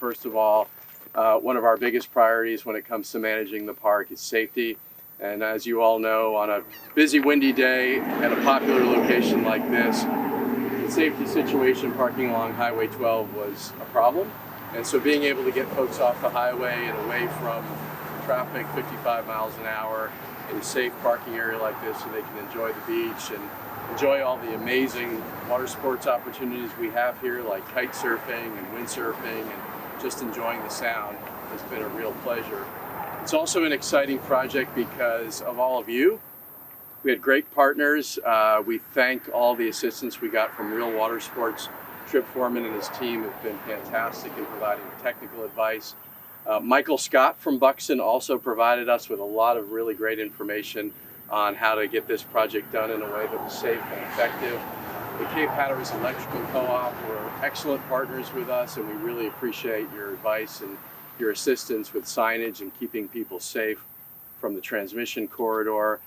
first of all, one of our biggest priorities when it comes to managing the park is safety. And as you all know, on a busy, windy day at a popular location like this, the safety situation parking along Highway 12 was a problem. And so being able to get folks off the highway and away from traffic 55 miles an hour in a safe parking area like this so they can enjoy the beach and enjoy all the amazing water sports opportunities we have here, like kite surfing and windsurfing, and just enjoying the sound has been a real pleasure. It's also an exciting project because of all of you. We had great partners. We thank all the assistance we got from Real Watersports. Forman and his team have been fantastic in providing technical advice. Michael Scott from Buxton also provided us with a lot of really great information on how to get this project done in a way that was safe and effective. The Cape Hatteras Electrical Co-op were excellent partners with us, and we really appreciate your advice and your assistance with signage and keeping people safe from the transmission corridor.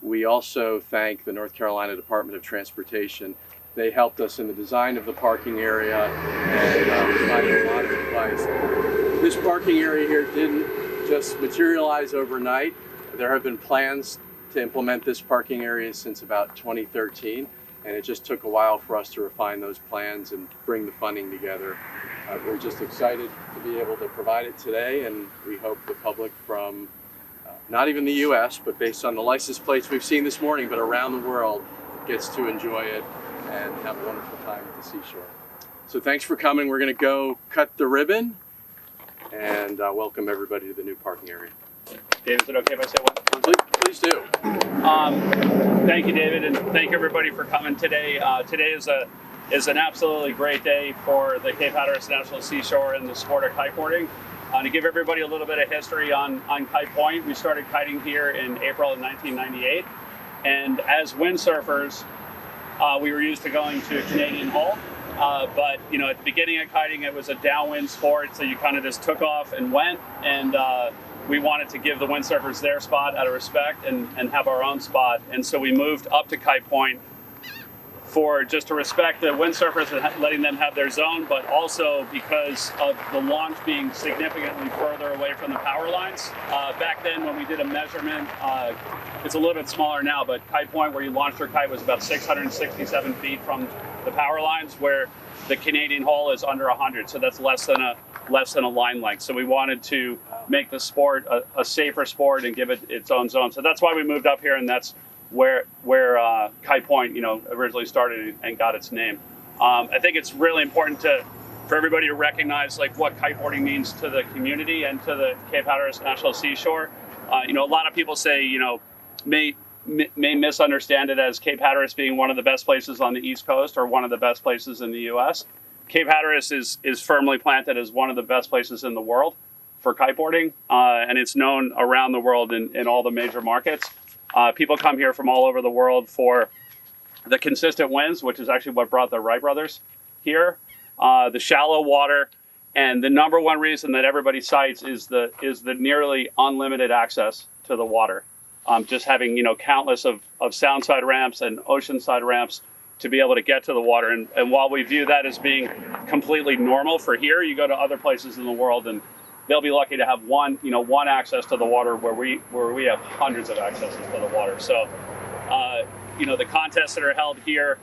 We also thank the North Carolina Department of Transportation. They helped us in the design of the parking area and provided a lot of advice. This parking area here didn't just materialize overnight. There have been plans to implement this parking area since about 2013, and it just took a while for us to refine those plans and bring the funding together. We're just excited to be able to provide it today, and we hope the public from not even the US, but based on the license plates we've seen this morning, but around the world, gets to enjoy it and have a wonderful time at the Seashore. So thanks for coming. We're going to go cut the ribbon and welcome everybody to the new parking area. David, is it okay if I say one? Please do. Thank you, David, and thank everybody for coming today. Today is an absolutely great day for the Cape Hatteras National Seashore and the sport of kiteboarding. To give everybody a little bit of history on Kite Point, we started kiting here in April of 1998, and as windsurfers, we were used to going to Canadian Hull. But you know, at the beginning of kiting, it was a downwind sport, so you kind of just took off and went, and we wanted to give the windsurfers their spot out of respect and have our own spot. And so we moved up to Kite Point for just to respect the windsurfers and letting them have their zone, but also because of the launch being significantly further away from the power lines. Back then when we did a measurement, it's a little bit smaller now, but Kite Point where you launched your kite was about 667 feet from the power lines, where the Canadian Hull is under 100, so that's less than a line length. So we wanted to make the sport a safer sport and give it its own zone. So that's why we moved up here, and that's where Kite Point, you know, originally started and got its name. I think it's really important for everybody to recognize like what kiteboarding means to the community and to the Cape Hatteras National Seashore. You know, a lot of people say, you know, may misunderstand it as Cape Hatteras being one of the best places on the East Coast or one of the best places in the U.S. Cape Hatteras is firmly planted as one of the best places in the world for kiteboarding, and it's known around the world in all the major markets. People come here from all over the world for the consistent winds, which is actually what brought the Wright brothers here, the shallow water, and the number one reason that everybody cites is the nearly unlimited access to the water. Just having, you know, countless of soundside ramps and oceanside ramps to be able to get to the water. And while we view that as being completely normal for here, you go to other places in the world and they'll be lucky to have one access to the water where we have hundreds of accesses to the water. So, you know, the contests that are held here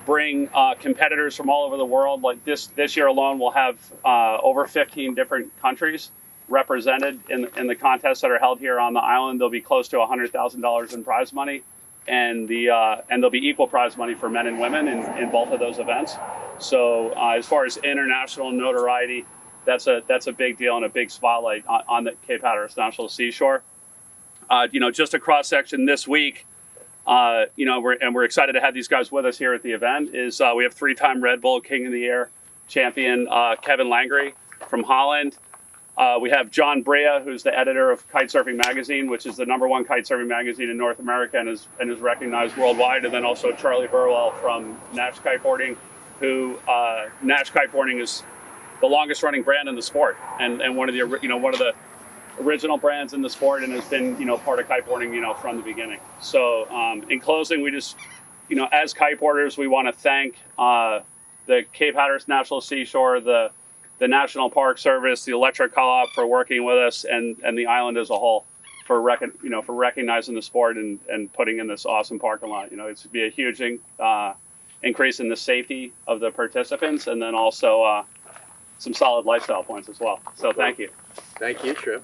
bring competitors from all over the world. Like this year alone, we'll have over 15 different countries represented in the contests that are held here on the island. There'll be close to $100,000 in prize money, and there'll be equal prize money for men and women in both of those events. So as far as international notoriety, that's a big deal and a big spotlight on the Cape Hatteras National Seashore. You know, just a cross section this week. You know, we're excited to have these guys with us here at the event. We have 3-time Red Bull King of the Air champion Kevin Langeree from Holland. We have John Bryja, who's the editor of Kitesurfing magazine, which is the #1 kitesurfing magazine in North America and is recognized worldwide. And then also Charlie Burwell from Nash Kiteboarding, who Nash Kiteboarding is the longest running brand in the sport and one of the original brands in the sport, and has been, you know, part of kiteboarding, you know, from the beginning. So in closing, we just, you know, as kiteboarders, we want to thank the Cape Hatteras National Seashore, the the National Park Service, the Electric Co-op for working with us, and the island as a whole for for recognizing the sport and putting in this awesome parking lot. It's be a huge increase in the safety of the participants, and then also some solid lifestyle points as well. So thank you. Thank you, Trip.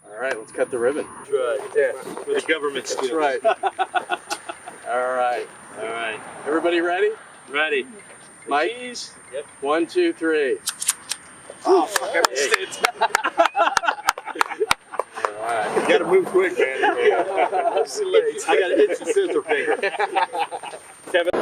All right, let's cut the ribbon. That's right. Yeah, For the government that's skills. right. All right. All right. Everybody ready? Ready. Mike? Cheese. Yep. 1, 2, 3. Oh, fuck, I missed it. All right. You gotta move quick, man. I got an itchy scissor finger. Kevin.